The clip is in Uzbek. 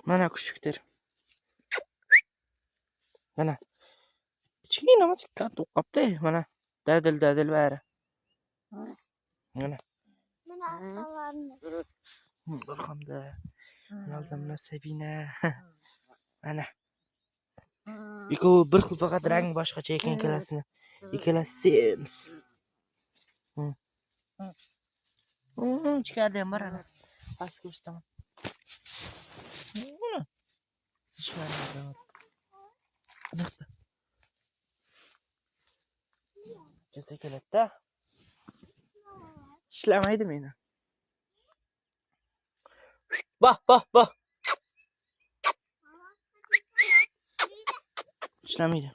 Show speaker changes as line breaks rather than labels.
Mana kuchukdir. Mana. Kichkina maskan to'qapti. Mana. Dadil bari. Mana. Alhamda. Yoldan Sabina. Mana. Ikkovi bir xil faqat rang boshqacha ekan ikkalasini. Ikkalasi semiz. Ichkarida ham bor ana. Past ko'rsataman. Ichkarida. Niqta. Jasa keladida. Ishlamaydi meni. Bah. Ishlamaydi.